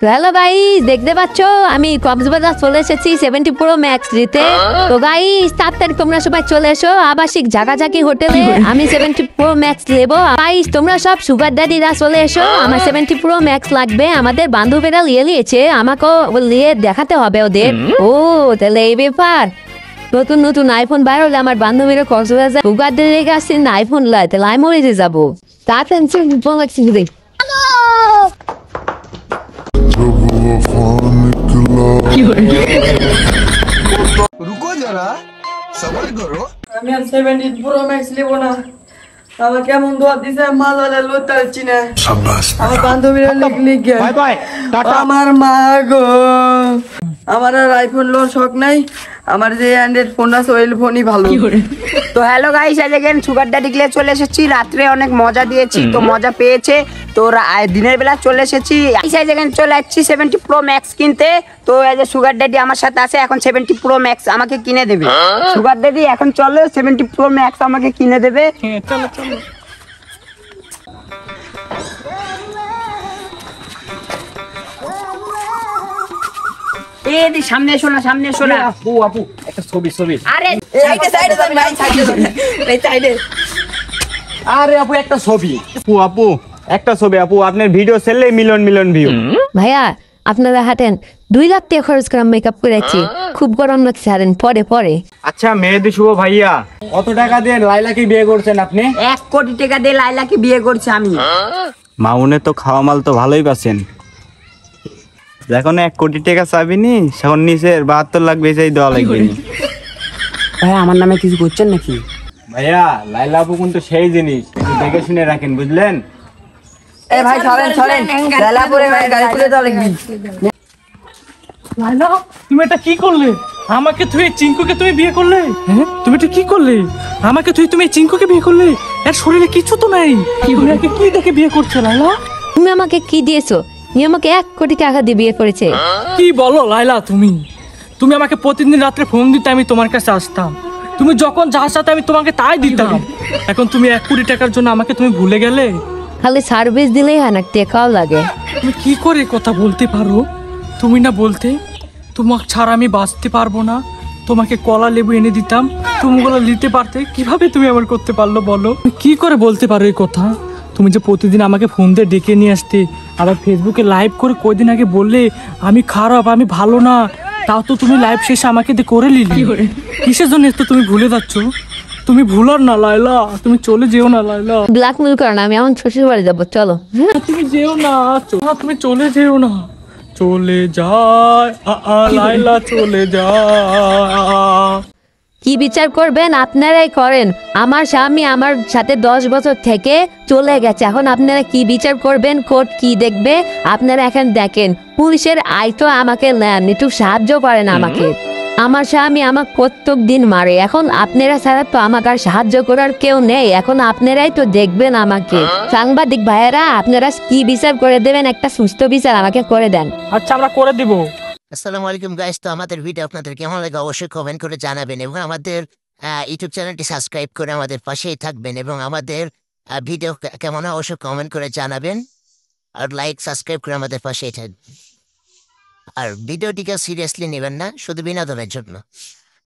Hello guys, দেখতে পাচ্ছ আমি কক্সবাজার চলে এসেছি 70 প্রো ম্যাক্স নিতে। তো গাইস তাড়াতাড়ি তোমরা সবাই চলে এসো আবাসিক ঝাঁকাঝাঁকি হোটেলে। আমি 70 প্রো ম্যাক্স নেবো। গাইস তোমরা সব সুগার ড্যাডিরা চলে এসো, আমার 70 প্রো ম্যাক্স লাগবে। আমাদের বান্ধবীরা নিয়ে নিয়েছে, আমাকেও নিয়ে দেখাতে হবে ওদের। ও তাহলে এই ব্যাপার। নতুন নতুন আইফোন বার হলে আমার বান্ধবীরা কক্সবাজার সুগার ড্যাডি আসছে না, আইফোন লাই তাহলে আমি মরে যাবো। তাড়াতাড়ি ফোন লাগছে। रुको जरा सबर करो। আমি আর 70 প্রো ম্যাক্স নেব না। আমার কেমন দোয়া দিছে মাল ওলা লুটাচ্ছি না। আমার বান্ধবীরা লিখে বাই বাই টাটা। আমার মা গো, আমার আর আইফোন লোর শখ নাই। আমার যে অ্যান্ড্রয়েড ফোন আছে ওই ফোনই ভালো। তো হ্যালো গাইস, দেখেন সুগার ড্যাডি ক্লে চলে এসেছি। রাত্রে অনেক মজা দিয়েছি, তো মজা পেয়েছে। তো দিনের বেলা চলে এসেছি। দেখেন চলে যাচ্ছি 70 প্রো ম্যাক্স কিনতে। তো এই যে সুগার ড্যাডি আমার সাথে আছে, এখন 70 প্রো ম্যাক্স আমাকে কিনে দেবে। সুগার ড্যাডি এখন চলো 70 প্রো ম্যাক্স আমাকে কিনে দেবে। চলো চলো। এই সামনে এসো না, সামনে এসো না। আপু আপু একটা ছবি ছবি। আরে সাইডে যান ভাই, সাইডে যান। এই সাইডে। আরে আপু একটা ছবি। আপু আপু একটা ছবি। আপু আপনার ভিডিও ছেড়লে মিলিয়ন মিলিয়ন ভিউ। ভাইয়া আপনারা হাঁটেন, 2 লাখ টাকা খরচ করে মেকআপ করেছি, খুব গরম লাগছে। হারেন পরে পরে। আচ্ছা মেহেদি শুভ ভাইয়া, কত টাকা দিয়ে লাইলাকে বিয়ে করছেন আপনি? 1 কোটি টাকা দিয়ে লাইলাকে বিয়ে করছি আমি। মাউনে তো খাওয়া মাল তো ভালোই পাচ্ছেন। যখন 1 কোটি টাকা চাবিনি, সেখন নিচের 72 লাখ বেচাই দেওয়া লাগবে। ভাই আমার নামে কিছু করছেন নাকি? ভাইয়া লাইলা আপু কিন্তু সেই জিনিস, একটু দেখে শুনে রাখেন বুঝলেন। এ ভাই চলেন চলেন, লালা পরে গাড়ি তুলে দাও লাগবি। লাইলা তুমি এটা কি করলে? আমাকে তুই চিঙ্কুকে তুমি বিয়ে করলে? হ্যাঁ তুমি এটা কি করলে? আমাকে তুমি চিঙ্কুকে বিয়ে করলে? এর শরীরে কিছু তো নাই, তুমি একে কি দেখে বিয়ে করছো লাইলা? তুমি আমাকে কি দিয়েছো? তুমি আমাকে 1 কোটি টাকা দিয়ে বিয়ে করেছে। কি বলো লাইলা তুমি? তুমি আমাকে প্রতিদিন রাত্রে ফোন দিতে, আমি তোমার কাছে আসতাম। তুমি যখন যা চাতে আমি তোমাকে তাই দিতাম। এখন তুমি 1 কোটি টাকার জন্য আমাকে তুমি ভুলে গেলে? খালি সার্ভিস দিলেই হয় না, টাকাও লাগে। তুমি কি করে কথা বলতে পারো? তুমি না বলতে তোমাকে ছাড়া আমি বাঁচতে পারবো না, তোমাকে কলা লেবু এনে দিতাম, তুমি ওগুলো নিতে পারতে। কিভাবে তুমি আমার করতে পারলো বলো? তুমি কি করে বলতে পারো এই কথা? তুমি যে প্রতিদিন আমাকে ফোন দিয়ে ডেকে নিয়ে আসতে, আবার ফেসবুকে লাইভ করে কয়দিন আগে বললে আমি খারাপ, আমি ভালো না, তাও তো তুমি লাইভ শেষে আমাকে দিয়ে করে নিলি। কিসের জন্য তো তুমি ভুলে যাচ্ছ? তুমি ভুলার না লাইলা, তুমি চলে যেও না লাইলা। ব্ল্যাকমেল করো না, আমি আমার শ্বশুর বাড়ি যাবো। চলো। তুমি যেও না, তুমি চলে যেও না। চলে যায় লাইলা, চলে যায়। কি বিচার করবেন আপনারাই করেন। আমার স্বামী আমার সাথে 10 বছর থেকে চলে গেছে, এখন আপনারা কি বিচার করবেন? কোর্ট কি দেখবে? আপনারা এখন দেখেন, পুলিশের আইতো আমাকে নেন, একটু সাহায্য করেন আমাকে। আমার স্বামী আমাকে প্রত্যেক দিন মারে, এখন আপনারা ছাড়া তো আমাকে আর সাহায্য করার কেউ নেই। এখন আপনারাই তো দেখবেন আমাকে। সাংবাদিক ভাইয়েরা আপনারা কি বিচার করে দেবেন? একটা সুস্থ বিচার আমাকে করে দেন। আচ্ছা আমরা করে দিব। আসসালামু আলাইকুম গাইস, তো আমাদের ভিডিও আপনাদের কেমন লাগে অবশ্যই কমেন্ট করে জানাবেন এবং আমাদের ইউটিউব চ্যানেলটি সাবস্ক্রাইব করে আমাদের পাশেই থাকবেন এবং আমাদের ভিডিও কেমন হয় অবশ্যই কমেন্ট করে জানাবেন আর লাইক সাবস্ক্রাইব করে আমাদের পাশেই থাকবেন। আর ভিডিওটিকে সিরিয়াসলি নেবেন না, শুধু বিনোদনের জন্য।